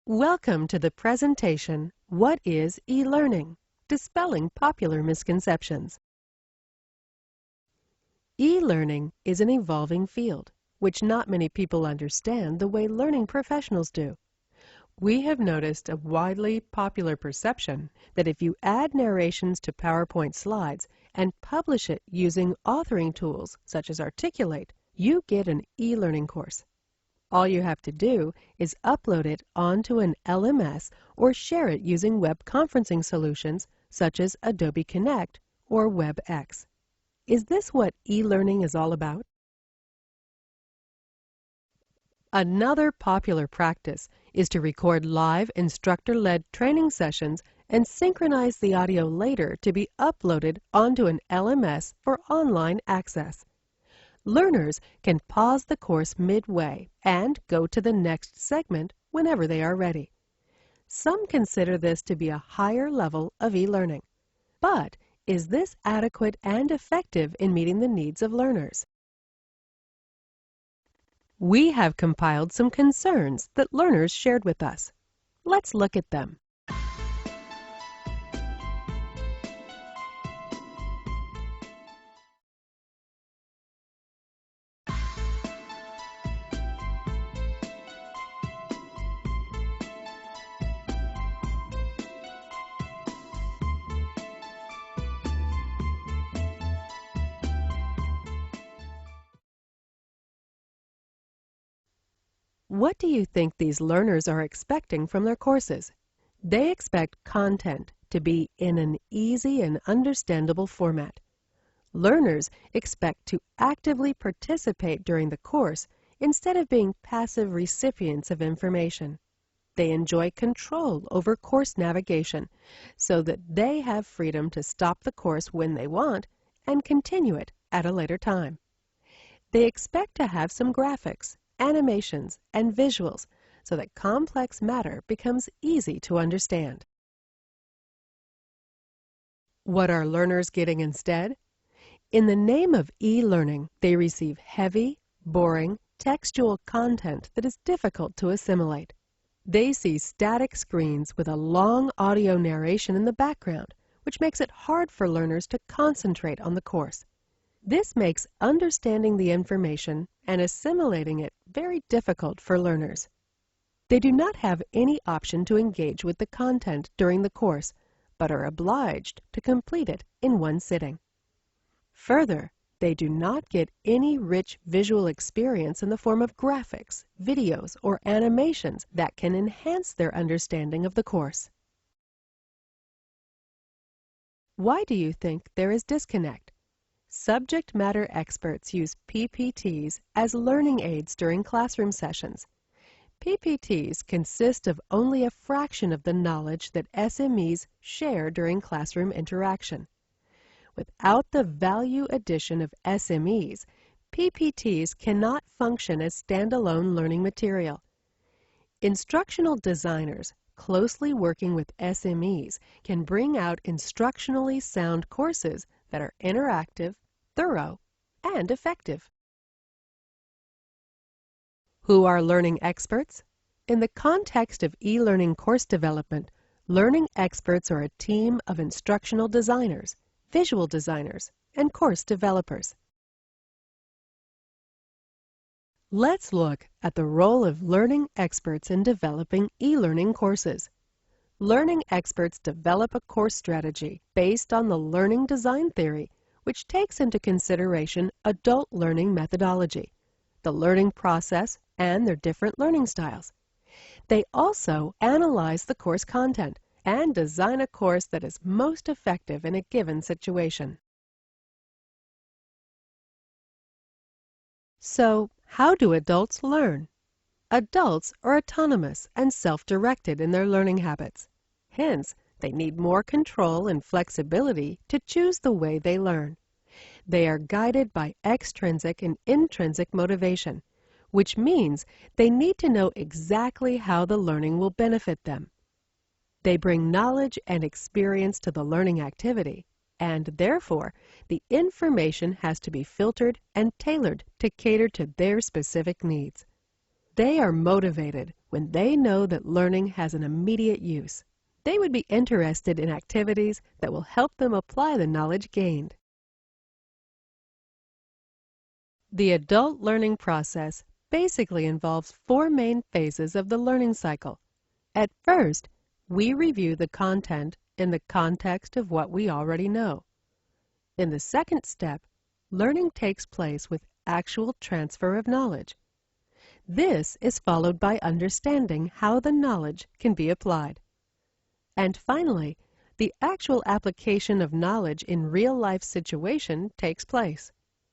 Welcome to the presentation, What is eLearning? Dispelling Popular Misconceptions. E-learning is an evolving field, which not many people understand the way learning professionals do. We have noticed a widely popular perception that if you add narrations to PowerPoint slides and publish it using authoring tools such as Articulate, you get an e-learning course. All you have to do is upload it onto an LMS or share it using web conferencing solutions such as Adobe Connect or WebEx. Is this what e-learning is all about? Another popular practice is to record live instructor-led training sessions and synchronize the audio later to be uploaded onto an LMS for online access. Learners can pause the course midway and go to the next segment whenever they are ready. Some consider this to be a higher level of e-learning. But is this adequate and effective in meeting the needs of learners? We have compiled some concerns that learners shared with us. Let's look at them. What do you think these learners are expecting from their courses? They expect content to be in an easy and understandable format. Learners expect to actively participate during the course instead of being passive recipients of information. They enjoy control over course navigation so that they have freedom to stop the course when they want and continue it at a later time. They expect to have some graphics, animations, and visuals so that complex matter becomes easy to understand. What are learners getting instead? In the name of e-learning, they receive heavy, boring, textual content that is difficult to assimilate. They see static screens with a long audio narration in the background, which makes it hard for learners to concentrate on the course. This makes understanding the information and assimilating it very difficult for learners. They do not have any option to engage with the content during the course, but are obliged to complete it in one sitting. Further, they do not get any rich visual experience in the form of graphics, videos, or animations that can enhance their understanding of the course. Why do you think there is disconnect? Subject matter experts use PPTs as learning aids during classroom sessions. PPTs consist of only a fraction of the knowledge that SMEs share during classroom interaction. Without the value addition of SMEs, PPTs cannot function as standalone learning material. Instructional designers closely working with SMEs can bring out instructionally sound courses that are interactive, thorough, and effective. Who are learning experts? In the context of e-learning course development, learning experts are a team of instructional designers, visual designers, and course developers. Let's look at the role of learning experts in developing e-learning courses. Learning experts develop a course strategy based on the learning design theory, which takes into consideration adult learning methodology, the learning process, and their different learning styles. They also analyze the course content and design a course that is most effective in a given situation. So, how do adults learn? Adults are autonomous and self-directed in their learning habits. Hence, they need more control and flexibility to choose the way they learn. They are guided by extrinsic and intrinsic motivation, which means they need to know exactly how the learning will benefit them. They bring knowledge and experience to the learning activity, and therefore, the information has to be filtered and tailored to cater to their specific needs. They are motivated when they know that learning has an immediate use. They would be interested in activities that will help them apply the knowledge gained. The adult learning process basically involves four main phases of the learning cycle. At first, we review the content in the context of what we already know. In the second step, learning takes place with actual transfer of knowledge. This is followed by understanding how the knowledge can be applied. And finally, the actual application of knowledge in real-life situation takes place.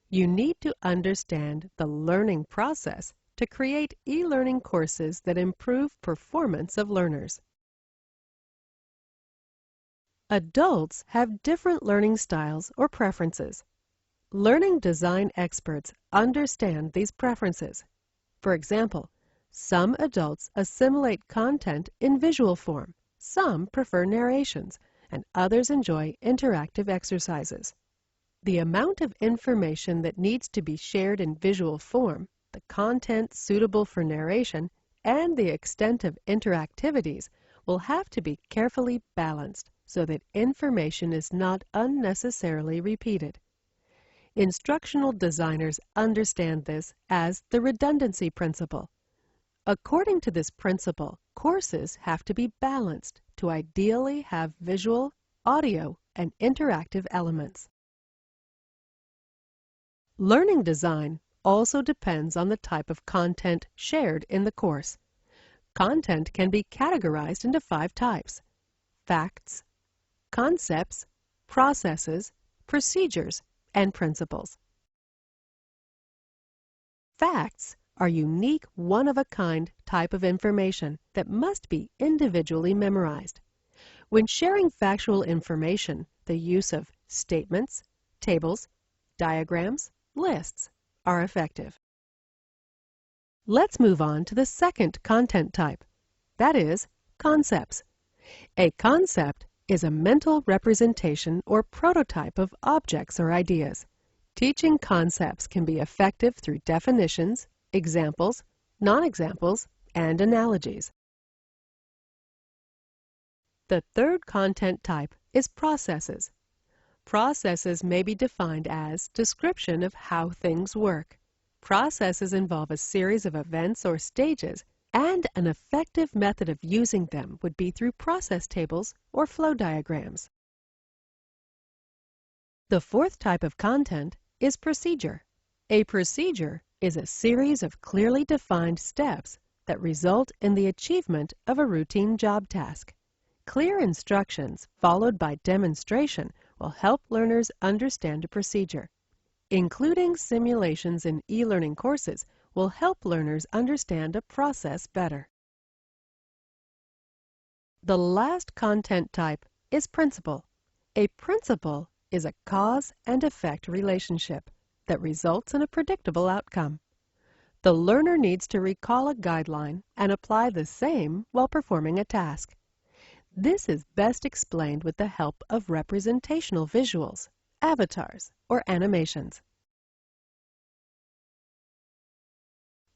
You need to understand the learning process to create e-learning courses that improve performance of learners. Adults have different learning styles or preferences. Learning design experts understand these preferences. For example, some adults assimilate content in visual form, some prefer narrations, and others enjoy interactive exercises. The amount of information that needs to be shared in visual form, the content suitable for narration, and the extent of interactivities will have to be carefully balanced so that information is not unnecessarily repeated. Instructional designers understand this as the redundancy principle. According to this principle, courses have to be balanced to ideally have visual, audio, and interactive elements. Learning design also depends on the type of content shared in the course. Content can be categorized into 5 types: facts, concepts, processes, procedures, and principles. Facts are unique, one-of-a-kind type of information that must be individually memorized. When sharing factual information, the use of statements, tables, diagrams, lists are effective. Let's move on to the second content type, that is, concepts. A concept is a mental representation or prototype of objects or ideas. Teaching concepts can be effective through definitions, examples, non-examples, and analogies. The third content type is processes. Processes may be defined as description of how things work. Processes involve a series of events or stages, and an effective method of using them would be through process tables or flow diagrams. The fourth type of content is procedure. A procedure is a series of clearly defined steps that result in the achievement of a routine job task. Clear instructions followed by demonstration will help learners understand a procedure. Including simulations in e-learning courses will help learners understand a process better. The last content type is principle. A principle is a cause and effect relationship that results in a predictable outcome. The learner needs to recall a guideline and apply the same while performing a task. This is best explained with the help of representational visuals, avatars, or animations.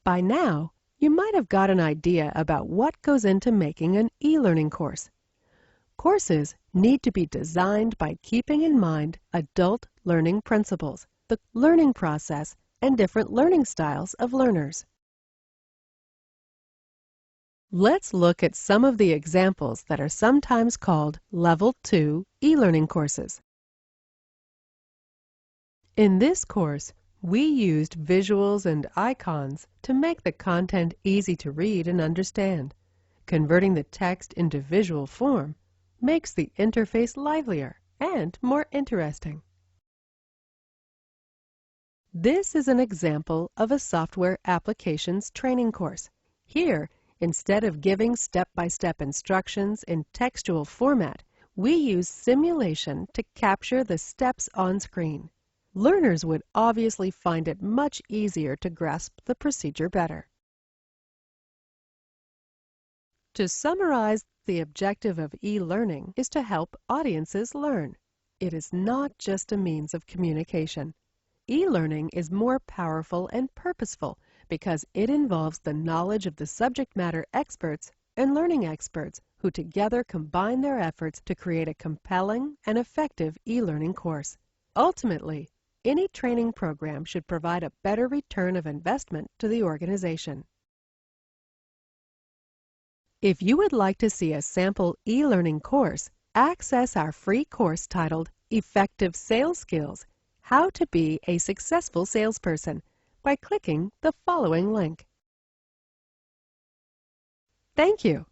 By now, you might have got an idea about what goes into making an e-learning course. Courses need to be designed by keeping in mind adult learning principles, the learning process, and different learning styles of learners. Let's look at some of the examples that are sometimes called Level 2 e-learning courses. In this course, we used visuals and icons to make the content easy to read and understand. Converting the text into visual form makes the interface livelier and more interesting. This is an example of a software applications training course. Here, instead of giving step-by-step instructions in textual format, we use simulation to capture the steps on screen. Learners would obviously find it much easier to grasp the procedure better. To summarize, the objective of e-learning is to help audiences learn. It is not just a means of communication. E-learning is more powerful and purposeful because it involves the knowledge of the subject matter experts and learning experts who together combine their efforts to create a compelling and effective e-learning course. Ultimately, any training program should provide a better return of investment to the organization. If you would like to see a sample e-learning course, access our free course titled Effective Sales Skills: How to Be a Successful Salesperson by clicking the following link. Thank you.